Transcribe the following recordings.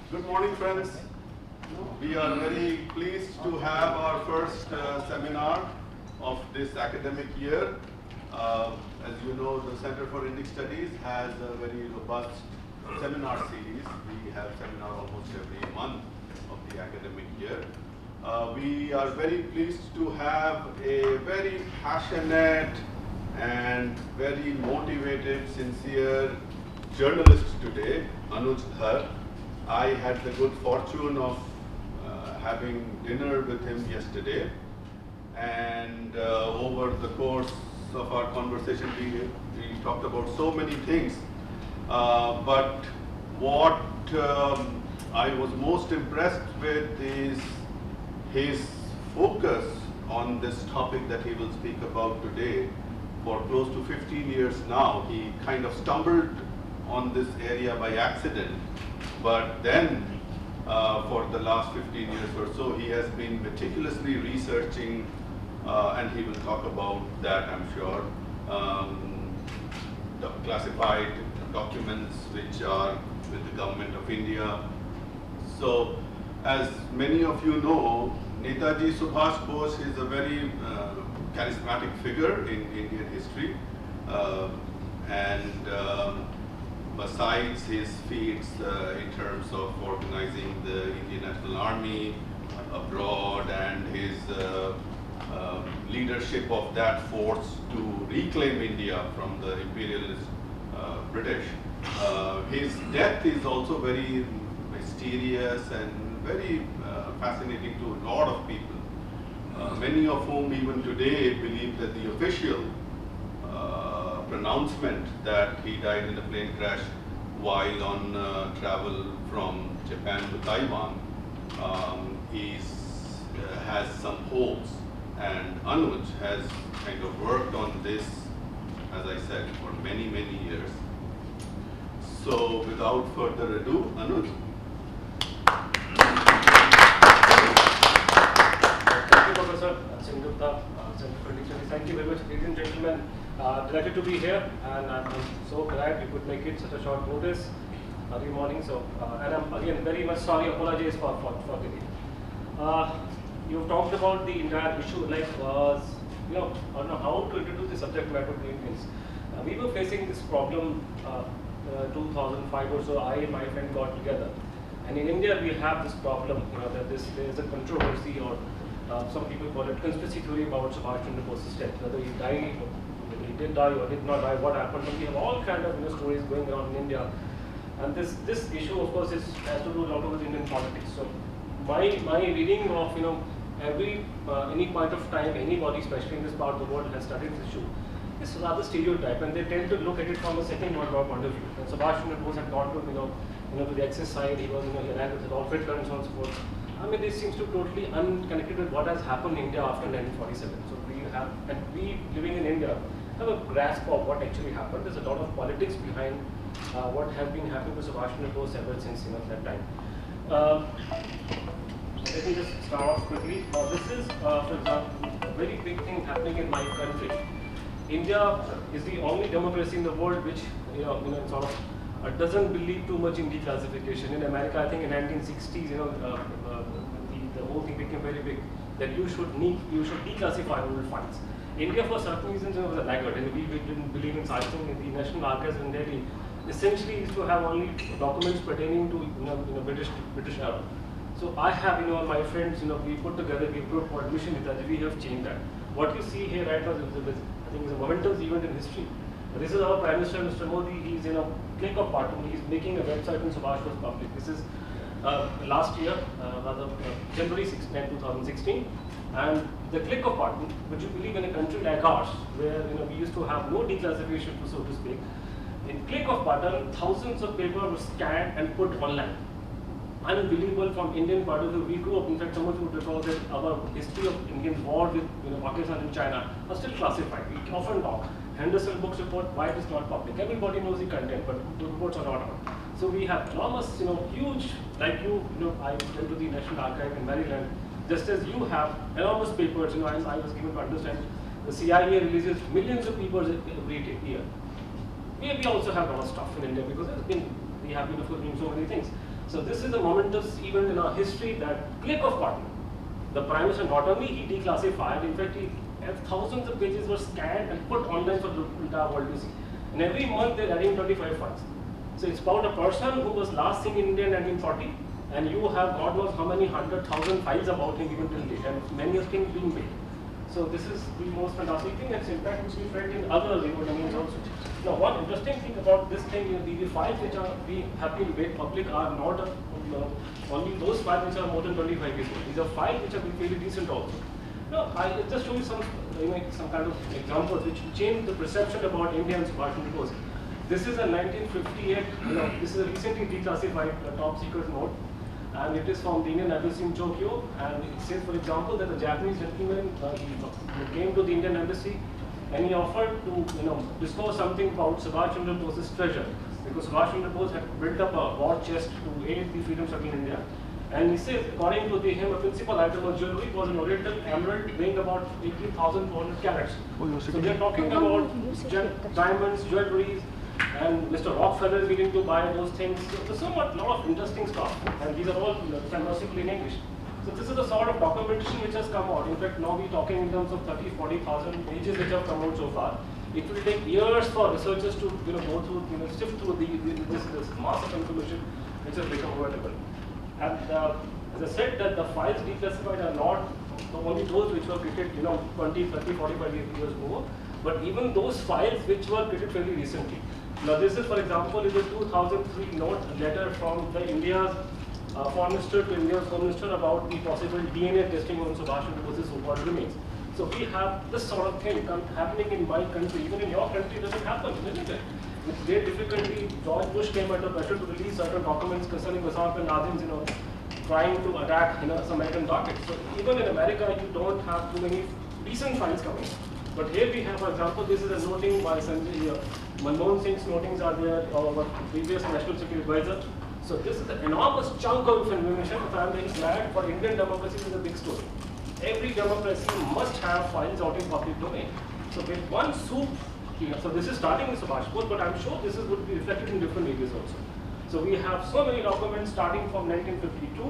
Good morning, friends. We are very pleased to have our first seminar of this academic year. As you know, the Center for Indic Studies has a very robust seminar series. We have seminar almost every month of the academic year. We are very pleased to have a very passionate and very motivated, sincere journalist today, Anuj Dhar. I had the good fortune of having dinner with him yesterday, and over the course of our conversation we talked about so many things, but what I was most impressed with is his focus on this topic that he will speak about today. For close to 15 years now, he kind of stumbled on this area by accident, but then for the last 15 years or so, he has been meticulously researching, and he will talk about that, I'm sure, the classified documents which are with the government of India. So, as many of you know, Netaji Subhash Bose is a very charismatic figure in Indian history, and besides his feats in terms of organizing the Indian National Army abroad and his leadership of that force to reclaim India from the imperialist British, his death is also very mysterious and very fascinating to a lot of people, many of whom even today believe that the official pronouncement that he died in a plane crash while on travel from Japan to Taiwan has some holes, and Anuj has kind of worked on this, as I said, for many years. So without further ado, Anuj. Thank you, Professor Sengupta, Center for Indic Studies. Thank you very much, ladies and gentlemen. Delighted to be here, and I'm so glad you could make it such a short notice early morning. So, and I'm again very much sorry, apologize for delay. You've talked about the entire issue, like I don't know how to introduce the subject matter to Indians. We were facing this problem 2005 or so. I and my friend got together, and in India we have this problem, that there is a controversy, or some people call it conspiracy theory about Subhash Chandra Bose's death, whether he died, whether he did die or did not die, what happened. And we have all kind of stories going around in India, and this issue, of course, has to do a lot with Indian politics. So my reading of any point of time, anybody, especially in this part of the world, has studied this issue, is rather stereotype, and they tend to look at it from a second world war point of view. And Subhash Chandra Bose had gone to the Axis side. He was he ran with Adolf Hitler and so on and so forth. I mean, this seems to be totally unconnected with what has happened in India after 1947. So we living in India have a grasp of what actually happened. There's a lot of politics behind what has been happening to Subhash Chandra Bose ever since that time. Let me just start off quickly. This is, for example, a very big thing happening in my country. India is the only democracy in the world which sort of doesn't believe too much in declassification. In America, I think in 1960s, the whole thing became very big that you should declassify old files. India, for certain reasons, was a laggard, and we didn't believe in such thing. In the National Archives in Delhi, essentially is to have only documents pertaining to British era. So I have my friends we put together, we put for admission that we have changed that. What you see here right now I think is a momentous event in history. This is our Prime Minister, Mr. Modi. He's in a click of button. He's making a website when Subhash was public. This is last year, January 10, 2016. And the click of button, would you believe in a country like ours, where we used to have no declassification, so to speak, in click of button, thousands of papers were scanned and put online. Unbelievable from Indian point of view. We grew up, in fact, someone would recall that our history of Indian war with Pakistan and China are still classified. We often talk. Henderson Books report, why it is not public. Everybody knows the content, but the reports are not out. So we have enormous, huge, like I went to the National Archive in Maryland, just as you have enormous papers, I was given to understand the CIA releases millions of papers every year. We also have a lot of stuff in India because we have been, of course, doing so many things. So this is a momentous event in our history, that click of button. The Prime Minister not only he declassified, in fact thousands of pages were scanned and put online for the entire world to see. And every month they're adding 25 files. So it's about a person who was last seen in India in 1940, and you have God knows how many 100,000 files about him even till date, and many of things being made. So this is the most fantastic thing, and in fact which we felt in other domains also. Now one interesting thing about this thing is the files which we have been made public are not only those files which are more than 25 years old. These are files which have been fairly recent also. Now I'll just show you some kind of examples which change the perception about India and Subhash Chandra Bose. This is a 1958, this is a recently declassified top secret note, and it is from the Indian Embassy in Tokyo, and it says, for example, that the Japanese gentleman he came to the Indian Embassy and he offered to disclose something about Subhash Chandra Bose's treasure, because Subhash Chandra Bose had built up a war chest to aid the freedom struggle in India. And he says, according to him, a principal item of jewelry was an oriental emerald weighing about 18,400 carats. So they are talking about diamonds, jewelries, and Mr. Rockefeller is willing to buy those things. So there's so much, lot of interesting stuff, and these are all fantastically in English. So this is the sort of documentation which has come out. In fact, now we're talking in terms of 30,000-40,000 pages which have come out so far. It will take years for researchers to go through, sift through this mass of information which has become available. And as I said, that the files declassified are not only those which were created 20, 30, 45 years ago, but even those files which were created fairly recently. Now this is, for example, is a 2003 note letter from the India's Foreign Minister to India's Home Minister about the possible DNA testing on Subhash Chandra Bose's so-called remains. So we have this sort of thing happening in my country. Even in your country, it doesn't happen, isn't it? With great difficulty, George Bush came under pressure to release certain documents concerning Osama bin Laden's, trying to attack, some American targets. So even in America, you don't have too many recent files coming. But here we have, for example, this is a noting by Sanjay. Manmohan Singh's notings are there, our previous National Security Advisor. So this is an enormous chunk of information. If I'm very glad, for Indian democracy, this is a big story. Every democracy must have files out in public domain. So with one swoop, so this is starting with Subhash Bose, but I'm sure this would be reflected in different areas also. So we have so many documents starting from 1952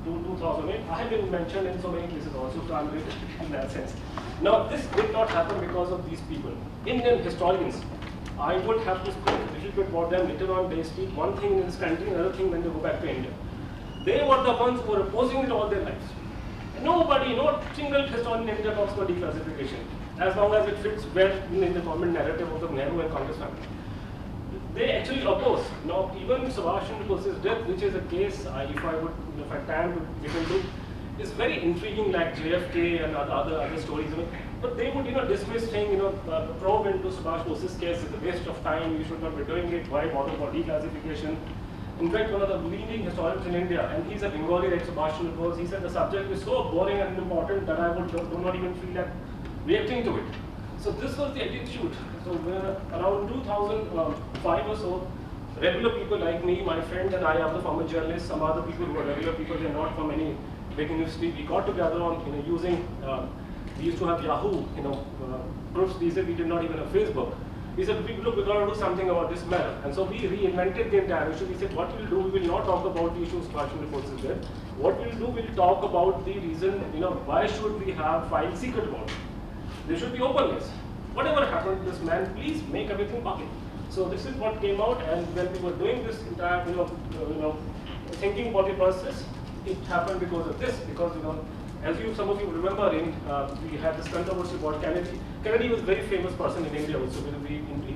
to 2008. I have been mentioned in so many places also, so I'm related in that sense. Now this did not happen because of these people. Indian historians, I would have to speak a little bit about them later on. They speak one thing in this country, another thing when they go back to India. They were the ones who were opposing it all their lives. Nobody, no single historian in India talks about declassification, as long as it fits well in the government narrative of the Nehru and Congress family. They actually oppose. Now, even Subhash Chandra Bose's death, which is a case, if I had time to get into, is very intriguing, like JFK and other stories. But they would, dismiss saying, probe into Subhash Bose's case is a waste of time. You should not be doing it. Why bother for declassification? In fact, one of the leading historians in India, and he's a Bengali like Subhash Chandra Bose, he said the subject is so boring and unimportant that I do not even feel like reacting to it. So this was the attitude. So around 2005 or so, regular people like me, my friend and I, other former journalists, some other people who are regular people, they're not from any big industry, we got together on using, we used to have Yahoo, groups. These days we did not even have Facebook. We said, look, we're going to do something about this matter. And so we reinvented the entire issue. We said, what we'll do, we will not talk about the issues Subhash Chandra Bose is there. What we'll do, we'll talk about the reason, why should we have files secret about it? There should be openness. Whatever happened to this man, please make everything public. So this is what came out, and when we were doing this entire, thinking about the process, it happened because of this, because, as some of you remember, we had this controversy about Kennedy. Kennedy was a very famous person in India also.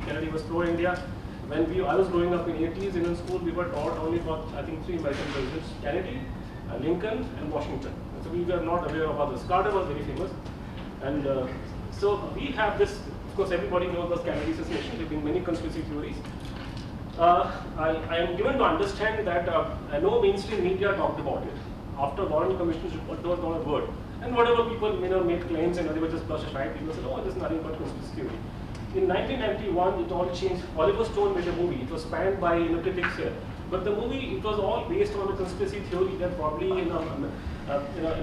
Kennedy was pro-India. When I was growing up in 80s in school, we were taught only for, I think, 3 American presidents: Kennedy, Lincoln, and Washington. So we were not aware of others. Carter was very famous. And so we have this, of course, everybody knows about Kennedy assassination. There have been many conspiracy theories. I am given to understand that no mainstream media talked about it. After Warren Commission's report, there was not a word. And whatever people made claims and they were just brushed aside, people said, oh, this is nothing but conspiracy theory. In 1991, it all changed. Oliver Stone made a movie. It was spanned by critics here. But the movie, it was all based on a conspiracy theory that probably an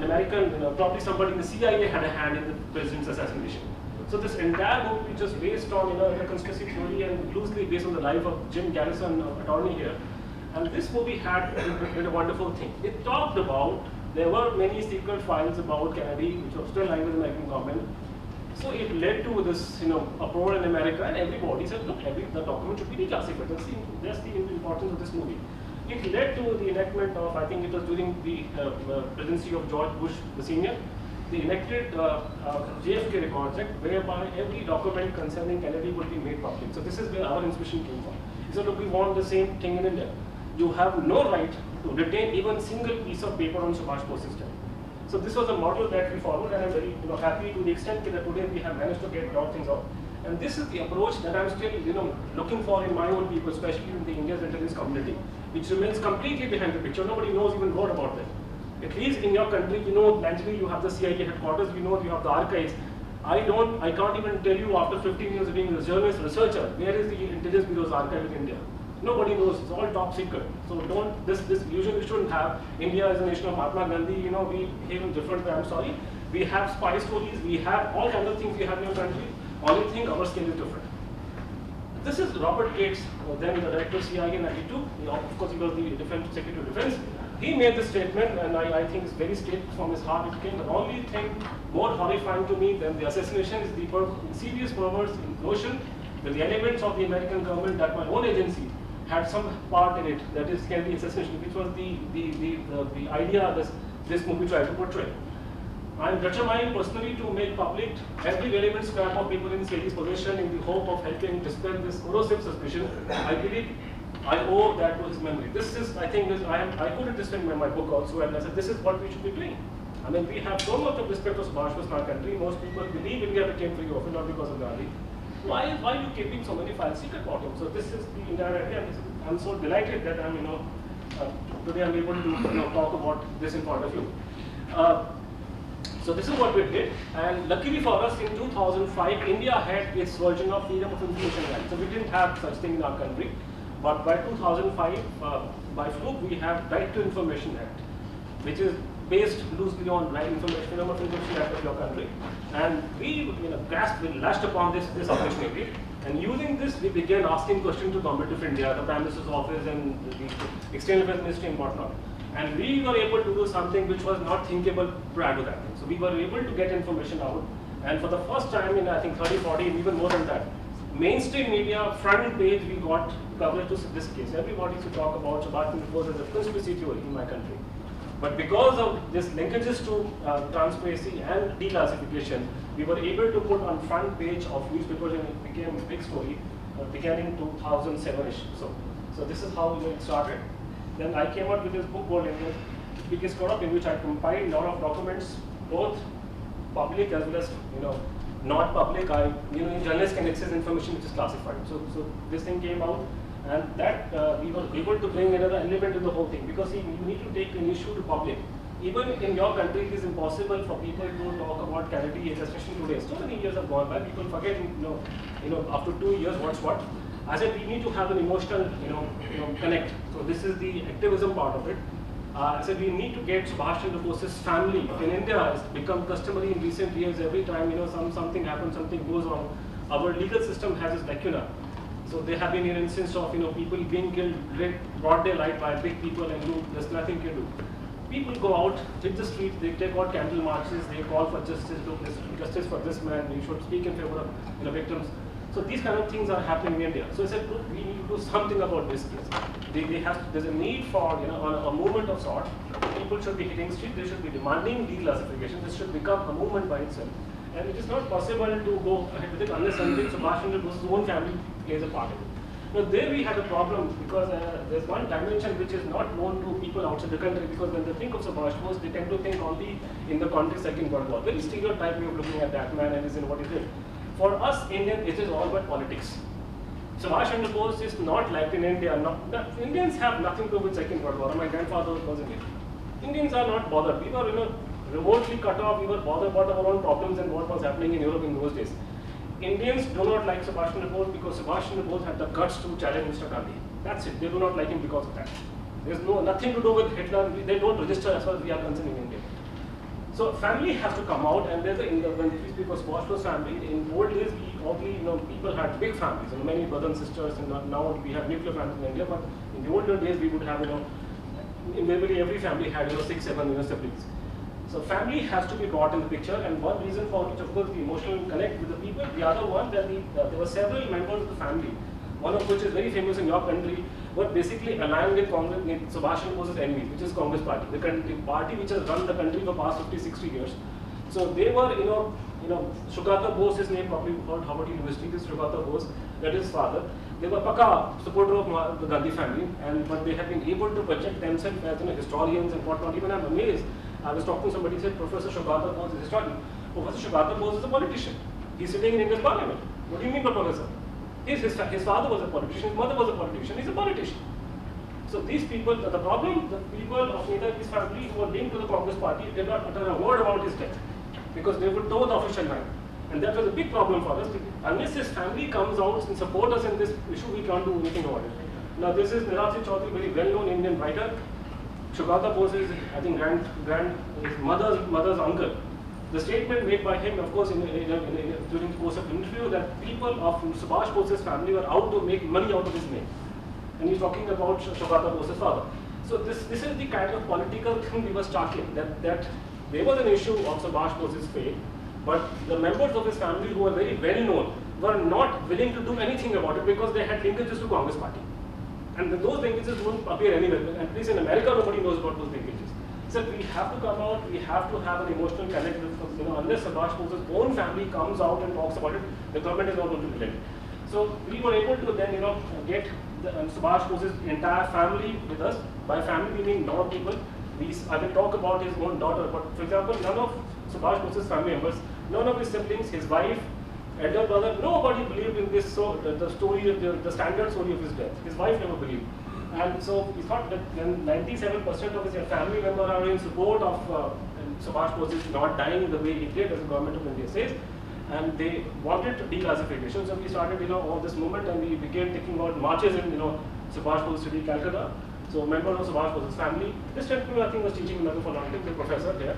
American, probably somebody in the CIA had a hand in the president's assassination. So this entire movie is just based on a conspiracy theory and loosely based on the life of Jim Garrison, attorney here. And this movie did a wonderful thing. It talked about, there were many secret files about Kennedy, which were still lying with the American government. So it led to this, uproar in America, and everybody said, look, the document should be declassified. That's the importance of this movie. It led to the enactment of, I think it was during the presidency of George Bush the Senior, they enacted JFK Records Act, whereby every document concerning Kennedy would be made public. So this is where our inspiration came from. He said, look, we want the same thing in India. You have no right to retain even single piece of paper on Subhash Bose's death. So this was a model that we followed, and I'm very happy to the extent that today we have managed to get a lot of things out. And this is the approach that I'm still looking for in my own people, especially in the India's intelligence community, which remains completely behind the picture. Nobody knows even more about them. At least in your country, naturally you have the CIA headquarters, you have the archives. I can't even tell you after 15 years of being a journalist, researcher, where is the Intelligence Bureau's archive in India? Nobody knows, it's all top secret. So this illusion we shouldn't have. India is a nation of Mahatma Gandhi, we behave in different way, I'm sorry. We have spy stories, we have all kinds of things we have in your country. Only thing, our scale is different. This is Robert Gates, then the director of CIA in 92. Of course, he was the Secretary of Defense. He made this statement, and I think it's very straight from his heart. It came. The only thing more horrifying to me than the assassination is the serious perverse notion that the elements of the American government, that my own agency had some part in it, that is Kennedy assassination, which was the idea this movie tried to portray. I am determined personally to make public every relevant scrap of people in Kennedy's possession in the hope of helping dispel this corrosive suspicion. I believe I owe that to his memory. This is, I think, I put it this in my book also, and I said this is what we should be doing. I mean, we have so much of respect for Subhash Bose in our country. Most people believe India became free of it, not because of Gandhi. Why are you keeping so many files secret about him? So this is the entire idea. I'm so delighted that I'm, today I'm able to talk about this in front of you. So this is what we did, and luckily for us, in 2005, India had its version of Freedom of Information Act. So we didn't have such thing in our country, but by 2005, by fluke, we have Right to Information Act, which is based loosely on Freedom of Information Act of your country. And we lashed upon this opportunity. And using this, we began asking questions to Government of India, the Prime Minister's office, and the External Affairs Ministry and whatnot. And we were able to do something which was not thinkable prior to that. So we were able to get information out. And for the first time in, I think, 30, 40, even more than that, mainstream media, front page, we got coverage to this case. Everybody used to talk about Subhash Chandra Bose as a conspiracy theory in my country. But because of this linkages to transparency and declassification, we were able to put on front page of newspapers, and it became a big story, beginning 2007-ish. So this is how it started. Then I came out with this book called India's Biggest Corrupt, in which I compiled a lot of documents, both public as well as not public. Journalists can access information which is classified. So this thing came out, and that we were able to bring another element in the whole thing, because you need to take an issue to public. Even in your country, it is impossible for people to talk about Kennedy, especially today. So many years have gone by, people forget, after 2 years, what's what. I said we need to have an emotional, connect. So this is the activism part of it. I said we need to get Subhash Chandra Bose's family. In India, it's become customary in recent years. Every time something happens, something goes wrong, our legal system has its lacuna. So there have been an instance of people being killed broad daylight by big people, and there's nothing to do. People go out, hit the street, they take out candle marches, they call for justice, justice for this man, we should speak in favor of victims. So these kind of things are happening in India. So I said, look, we need to do something about this case. There's a need for a movement of sort. People should be hitting street, they should be demanding declassification. This should become a movement by itself. And it is not possible to go ahead with it unless something Subhash Chandra Bose's own family plays a part in it. Now there we had a problem, because there's one dimension which is not known to people outside the country, because when they think of Subhash Bose, they tend to think only in the context of Second World War. Very stereotype way of looking at that man and what he did. For us Indians, it is all about politics. Subhash Chandra Bose is not like in India. Indians have nothing to do with Second World War. My grandfather was in it. Indians are not bothered. We were remotely cut off. We were bothered about our own problems and what was happening in Europe in those days. Indians do not like Subhash Chandra Bose because Subhash Chandra Bose had the guts to challenge Mr. Gandhi. That's it. They do not like him because of that. There's nothing to do with Hitler. They don't register as far as we are concerned in India. So family has to come out, and there's when we speak of Subhash Bose family, in old days people had big families, and many brothers and sisters, and now we have nuclear families in India, but in the older days we would have, invariably every family had 6, 7 siblings. So family has to be brought in the picture, and one reason for which, of course, the emotional connect with the people. The other one, that there were several members of the family, one of which is very famous in your country, were basically aligned with Congress, with Subhash Chandra Bose's enemy, which is Congress Party, the party which has run the country for past 50, 60 years. So they were, Shugata Bose, his name probably heard Harvard University, this Shugata Bose, that is his father. They were Paka supporter of the Gandhi family, but they have been able to project themselves as historians and whatnot. Even I'm amazed. I was talking to somebody, said Professor Shugata Bose is a historian. Professor Shugata Bose is a politician. He's sitting in India's parliament. What do you mean by professor? His father was a politician, his mother was a politician, he's a politician. So these people, the problem, the people of Netaji's family who were linked to the Congress party did not utter a word about his death, because they would toe the official line. And that was a big problem for us. Unless his family comes out and support us in this issue, we can't do anything about it. Now this is Niraj Singh Chaudhary, very well-known Indian writer. Shugata Bose is, I think, his mother's uncle. The statement made by him, of course, during the course of interview, that people of Subhash Bose's family were out to make money out of his name. And he's talking about Shugata Bose's father. So this is the kind of political thing we were stuck in, that there was an issue of Subhash Bose's fate, but the members of his family who were very well known were not willing to do anything about it because they had linkages to Congress party. And those linkages don't appear anywhere. And at least in America, nobody knows about those linkages. So we have to come out, we have to have an emotional connect with, unless Subhash Bose's own family comes out and talks about it, the government is not going to relate. So we were able to then, get Subhash Bose's entire family with us. By family meaning lot of people. I will talk about his own daughter, but for example, none of Subhash Bose's family members, none of his siblings, his wife, elder brother, nobody believed in this. So the story, the standard story of his death. His wife never believed. And so we thought that when 97% of his family members are in support of Subhash Bose not dying the way he did, as the government of India says, and they wanted declassification. So we started, all this movement, and we began taking out marches in, Subhash Bose city, Calcutta. So members of Subhash Bose's family. This gentleman, I think, was teaching in for long time, the professor here.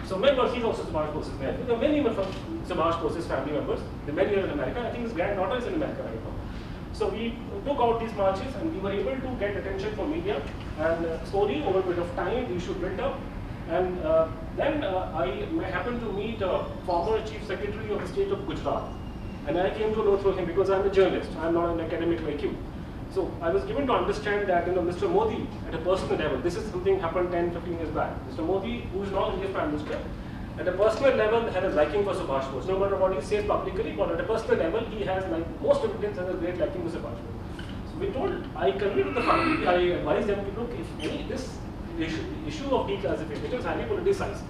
So members, he's also Subhash Bose's nephew. There are many from Subhash Bose's family members. There are many here in America. I think his granddaughter is in America right now. So we took out these marches, and we were able to get attention from media, and slowly over a bit of time the issue built up. And then I happened to meet a former chief secretary of the state of Gujarat, and I came to know through him because I'm a journalist, I'm not an academic like you. So I was given to understand that Mr. Modi, at a personal level, this is something happened 10, 15 years back. Mr. Modi, who is now India's Prime Minister, at a personal level had a liking for Subhash Bose. No matter what he says publicly, but at a personal level, he has, like most Indians, has a great liking for Subhash Bose. So we told, I convened the family, I advised them to look, if this issue of declassification is highly politicized,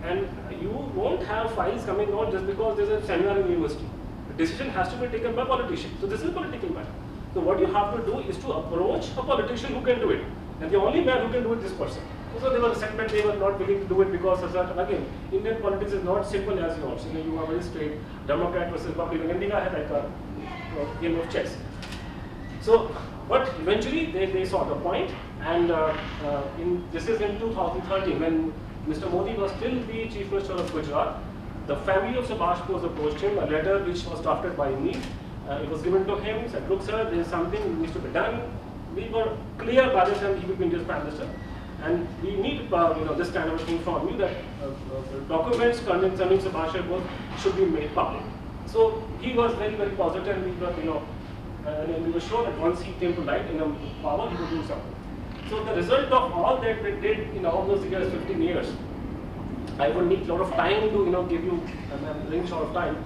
and you won't have files coming out just because there's a seminar in university. The decision has to be taken by politicians. So this is a political matter. So what you have to do is to approach a politician who can do it. And the only man who can do it is this person. So they were resentment, they were not willing to do it because of that. Again, Indian politics is not simple as yours. You are very straight, Democrat versus Republican. India had like a game of chess. So, but eventually they saw the point, and this is in 2013 when Mr. Modi was still the Chief Minister of Gujarat. The family of Subhash Bose approached him, a letter which was drafted by me. It was given to him, said, look sir, there is something that needs to be done. We were clear by the time he will be India's Prime Minister. And we need this kind of a thing from you, that documents concerning Subhash Bose should be made public. So he was very, very positive, and we were, and we were sure that once he came to light in power, he would do something. So the result of all that we did in all those years, 15 years, I would need a lot of time to give you a ring short of time.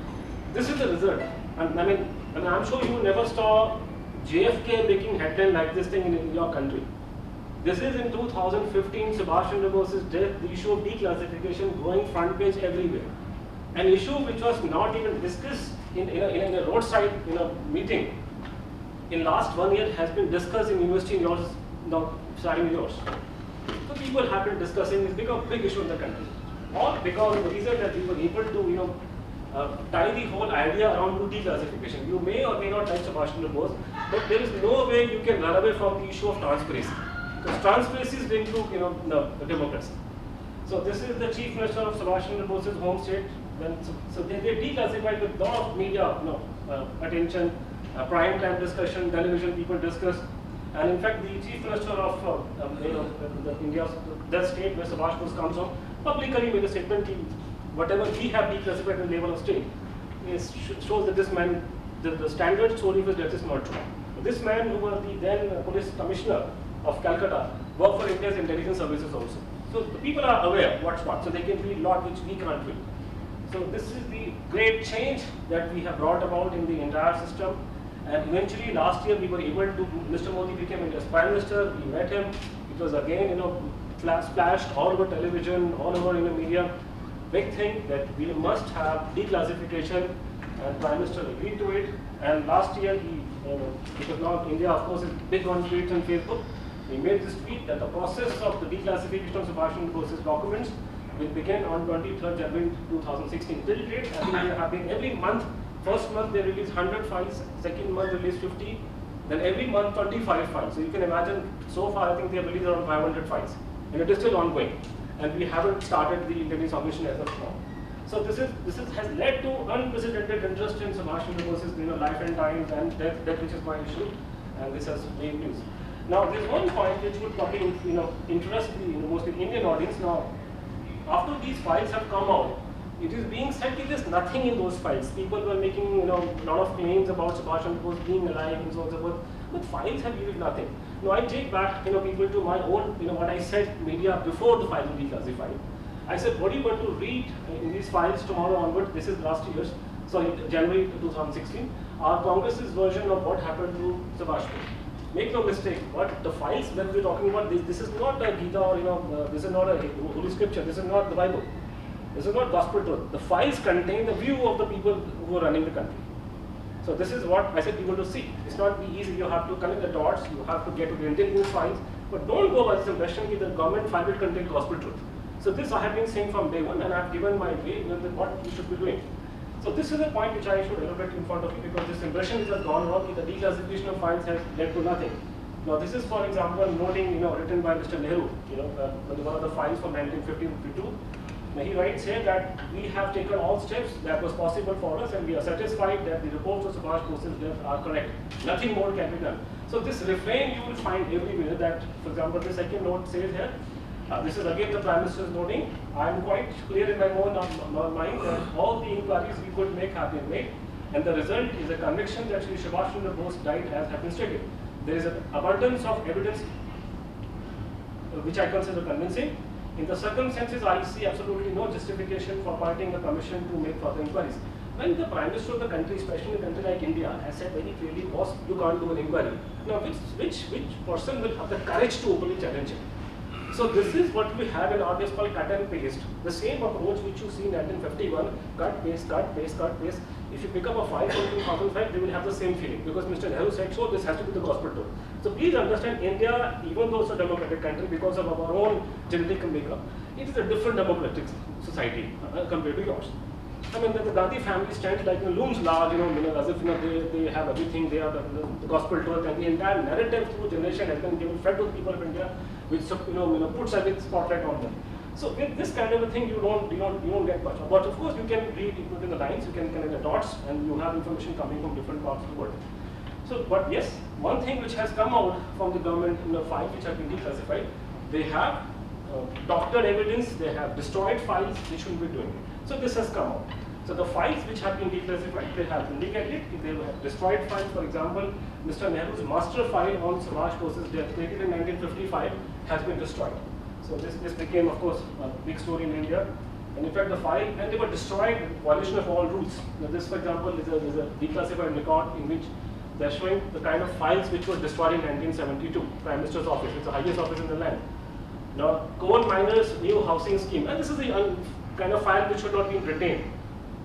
This is the result. And I'm sure you never saw JFK making headline like this thing in your country. This is in 2015, Subhash Chandra Bose's death, the issue of declassification going front page everywhere. An issue which was not even discussed in a roadside meeting in last 1 year has been discussed in university in yours, now starting with yours. So people have been discussing, it's become a big issue in the country. All because of the reason that we were able to tie the whole idea around to declassification. You may or may not like Subhash Chandra Bose, but there is no way you can run away from the issue of transparency. Because transparency is linked to the democracy. So this is the Chief Minister of Subhash Chandra Bose's home state. So they declassified with a lot of media attention, prime time discussion, television people discuss. And in fact, the Chief Minister of India's that state where Subhash Bose comes from publicly made a statement that whatever he have declassified at the level of state shows that this man, the standard story of his death is not true. This man, who was the then police commissioner of Calcutta, worked for India's intelligence services also. So the people are aware what's what, so they can read a lot which we can't read. So this is the great change that we have brought about in the entire system. And eventually last year we were able to, Mr. Modi became India's Prime Minister, we met him. It was again, splashed all over television, all over media. Big thing that we must have declassification, and Prime Minister agreed to it. And last year because now India of course is big on tweets and Facebook, we made this tweet that the process of the declassification of Subhash Chandra Bose's documents will begin on 23rd January 2016. Till date, I think they are having every month. First month they release 100 files, second month they release 50, then every month 25 files. So you can imagine, so far I think they have released around 500 files, and it is still ongoing. And we haven't started the intelligence submission as of now. So this has led to unprecedented interest in Subhash Chandra Bose's life and times and death, which is my issue, and this has made news. Now there's one point which would probably interest the mostly Indian audience. Now, after these files have come out, it is being said that there's nothing in those files. People were making a lot of claims about Subhash Chandra Bose being alive and so on and so forth, but files have revealed nothing. Now I take back people to my own what I said media before the files were declassified. I said, what are you going to read in these files tomorrow onward? This is last year's, sorry, January 2016. Our Congress's version of what happened to Subhash Bose. Make no mistake, what the files that we're talking about, this is not a Gita or this is not a holy scripture. This is not the Bible. This is not gospel truth. The files contain the view of the people who are running the country. So this is what I said people to see. It's not be easy. You have to connect the dots. You have to get to the intelligence files. But don't go by this impression that the government file will contain gospel truth. So this I have been saying from day one, and I have given my way what you should be doing. So this is a point which I should elaborate in front of you, because this impression which has gone wrong, the declassification of files has led to nothing. Now this is, for example, noting written by Mr. Nehru, one of the files from 1950-52. Now he writes here that we have taken all steps that was possible for us, and we are satisfied that the reports of Subhash Bose's death are correct. Nothing more can be done. So this refrain you will find everywhere. That, for example, the second note says here. This is again the Prime Minister's noting. I am quite clear in my own mind that all the inquiries we could make have been made, and the result is a conviction that Shri Subhash Chandra Bose died as has been stated. There is an abundance of evidence which I consider convincing. In the circumstances, I see absolutely no justification for appointing a commission to make further inquiries. When the Prime Minister of the country, especially in a country like India, has said very clearly, boss, you can't do an inquiry. Now, which person will have the courage to openly challenge him? So this is what we have in our case called cut and paste. The same approach which you see in 1951, cut, paste, cut, paste, cut, paste. If you pick up a file from 2005, they will have the same feeling, because Mr. Nehru said so, this has to be the gospel truth. So please understand, India, even though it's a democratic country, because of our own genetic makeup, it is a different democratic society compared to yours. I mean, the Gandhi family stands like looms large, as if they have everything, they are the gospel truth, and the entire narrative through generation has been given fed to the people of India, which puts a big spotlight on them. So with this kind of a thing, you don't get much. But of course, you can read between the lines, you can connect the dots, and you have information coming from different parts of the world. So, but yes, one thing which has come out from the government in the files which have been declassified, they have doctored evidence, they have destroyed files, they shouldn't be doing it. So this has come out. So the files which have been declassified, they have indicated, if they have destroyed files, for example, Mr. Nehru's master file on Subhash Bose's death, created in 1955, has been destroyed. So this became, of course, a big story in India. And in fact, the file, and they were destroyed in violation of all rules. Now this, for example, is a declassified record in which they're showing the kind of files which were destroyed in 1972, Prime Minister's office, it's the highest office in the land. Now, coal miners' new housing scheme, and this is the kind of file which should not be retained.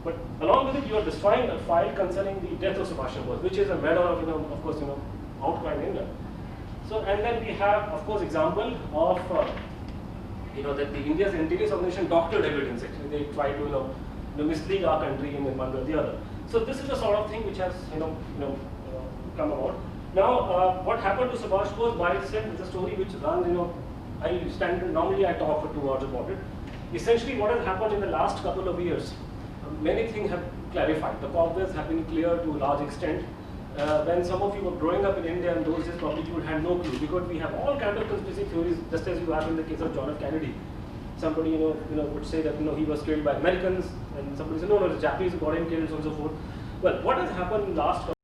But along with it, you are destroying a file concerning the death of Subhash Chandra Bose, which is a matter of, of course, outcry in India. So, and then we have, of course, example of, that the India's intelligence organization doctored evidence. Actually, they try to, mislead our country in one way or the other. So, this is the sort of thing which has, come about. Now, what happened to Subhash Bose by itself is a story which runs, normally I talk for 2 hours about it. essentially what has happened in the last couple of years, many things have clarified. The causes have been clear to a large extent. When some of you were growing up in India in those days, probably you had no clue, because we have all kinds of conspiracy theories, just as you have in the case of John F. Kennedy. Somebody would say that he was killed by Americans, and somebody said no, the Japanese got him killed, so on and so forth. Well, what has happened in last